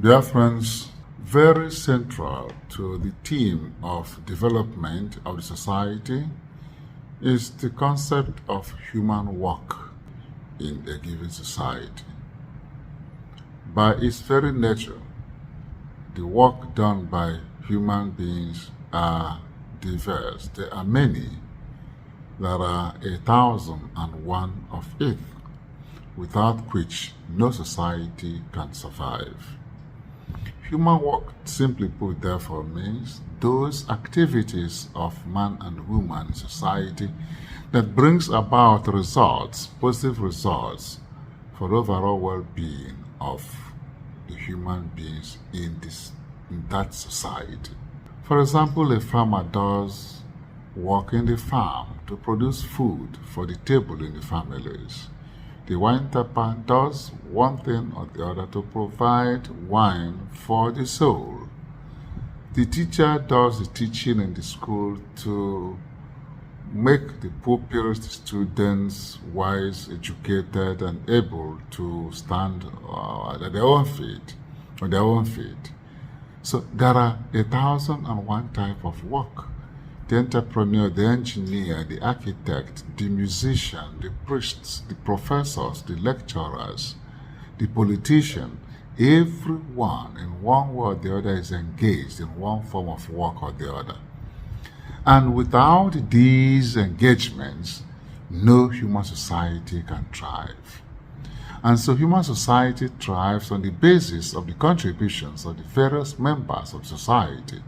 Dear friends, very central to the theme of development of the society is the concept of human work in a given society. By its very nature, the work done by human beings are diverse. There are many. There are 1,001 of it, without which no society can survive. Human work, simply put, therefore, means those activities of man and woman in society that brings about results, positive results, for overall well-being of the human beings in that society. For example, a farmer does work in the farm to produce food for the table in the families. The wine tapper does one thing or the other to provide wine for the soul. The teacher does the teaching in the school to make the pupils, the students, wise, educated, and able to stand on their own feet. So there are 1,001 type of work. The entrepreneur, the engineer, the architect, the musician, the priests, the professors, the lecturers, the politician, everyone in one way or the other is engaged in one form of work or the other. And without these engagements, no human society can thrive. And so human society thrives on the basis of the contributions of the various members of society,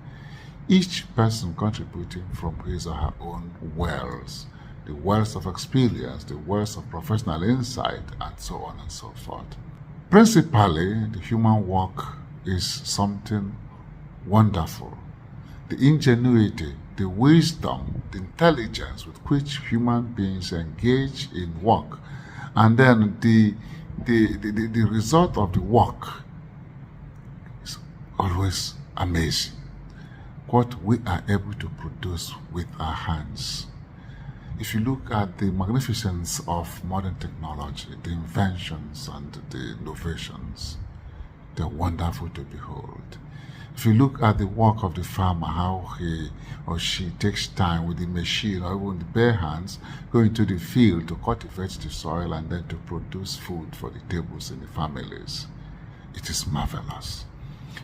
each person contributing from his or her own wells, the wells of experience, the wells of professional insight, and so on and so forth. Principally, the human work is something wonderful. The ingenuity, the wisdom, the intelligence with which human beings engage in work, and then the result of the work is always amazing. What we are able to produce with our hands. If you look at the magnificence of modern technology, the inventions and the innovations, they're wonderful to behold. If you look at the work of the farmer, how he or she takes time with the machine or even the bare hands, go into the field to cultivate the soil and then to produce food for the tables in the families, it is marvelous.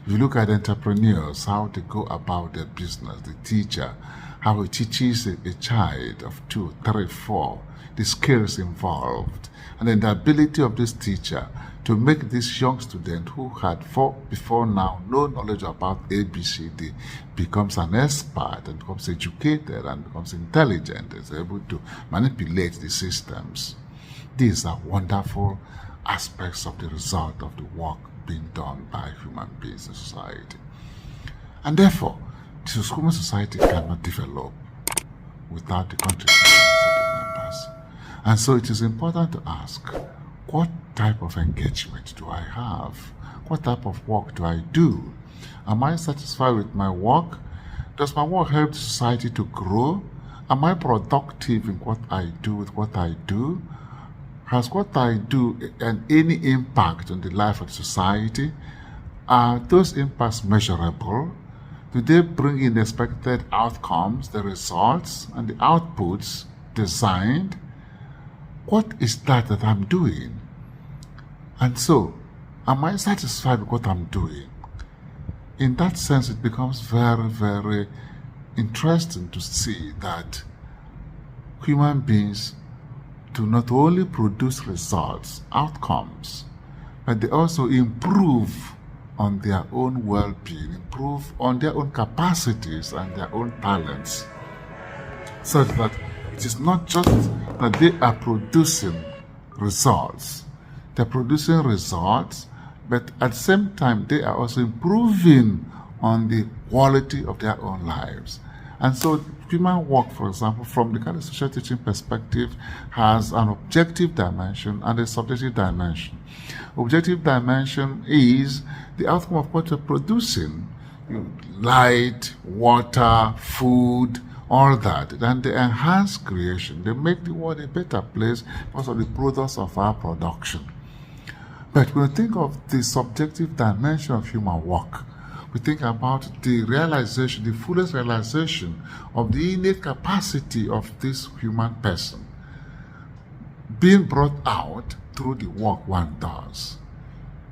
If you look at entrepreneurs, how they go about their business, the teacher, how he teaches a child of 2, 3, 4, the skills involved, and then the ability of this teacher to make this young student who had before now no knowledge about ABCD becomes an expert and becomes educated and becomes intelligent, is able to manipulate the systems. These are wonderful aspects of the result of the work being done by human beings in society. And therefore, the human society cannot develop without the contributions of the members. And so it is important to ask, what type of engagement do I have? What type of work do I do? Am I satisfied with my work? Does my work help the society to grow? Am I productive in what I do with what I do? Has what I do any impact on the life of the society? Are those impacts measurable? Do they bring in the expected outcomes, the results, and the outputs designed? What is that I'm doing? And so, am I satisfied with what I'm doing? In that sense, it becomes very, very interesting to see that human beings to not only produce results, outcomes, but they also improve on their own well-being, improve on their own capacities and their own talents, such that it is not just that they are producing results. They're producing results, but at the same time, they are also improving on the quality of their own lives. And so human work, for example, from the kind of social teaching perspective, has an objective dimension and a subjective dimension. Objective dimension is the outcome of what you're producing. Light, water, food, all that. And they enhance creation. They make the world a better place because of the products of our production. But when we think of the subjective dimension of human work, we think about the realization, the fullest realization of the innate capacity of this human person being brought out through the work one does.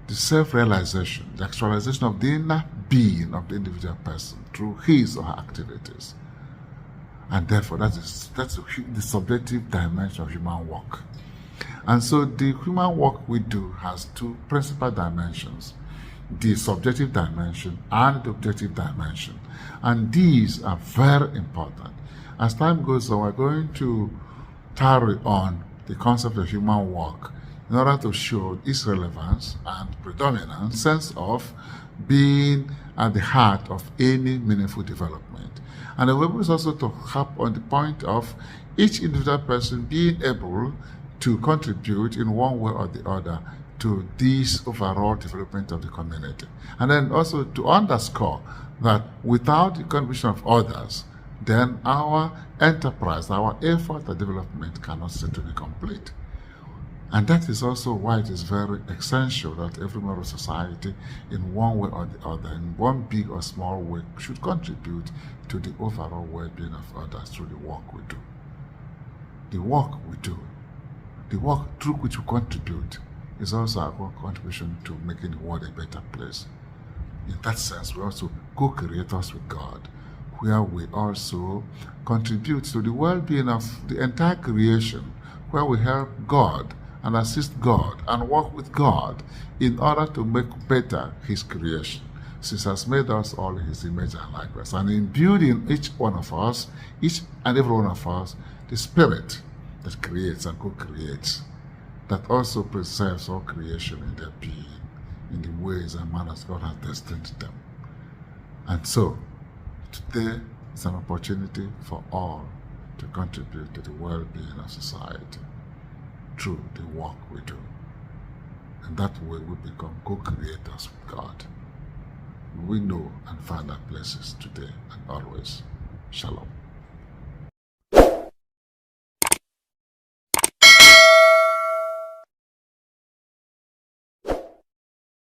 The self-realization, the actualization of the inner being of the individual person through his or her activities. And therefore, that's the subjective dimension of human work. And so the human work we do has two principal dimensions, the subjective dimension and the objective dimension. And these are very important. As time goes on, we're going to tarry on the concept of human work in order to show its relevance and predominant sense of being at the heart of any meaningful development. And the way is also to harp on the point of each individual person being able to contribute in one way or the other to this overall development of the community. And then also to underscore that without the contribution of others, then our enterprise, our effort at development cannot seem to be complete. And that is also why it is very essential that every member of society, in one way or the other, in one big or small way, should contribute to the overall well-being of others through the work we do. The work we do, the work through which we contribute, is also our contribution to making the world a better place. In that sense, we also co-creators with God, where we also contribute to the well-being of the entire creation, where we help God and assist God and work with God in order to make better His creation, since He has made us all in His image and likeness, and imbued in each one of us, each and every one of us, the Spirit that creates and co-creates, that also preserves all creation in their being, in the ways and manners God has destined them. And so, today is an opportunity for all to contribute to the well-being of society through the work we do. And that way we become co-creators with God. We know and find our places today and always. Shalom.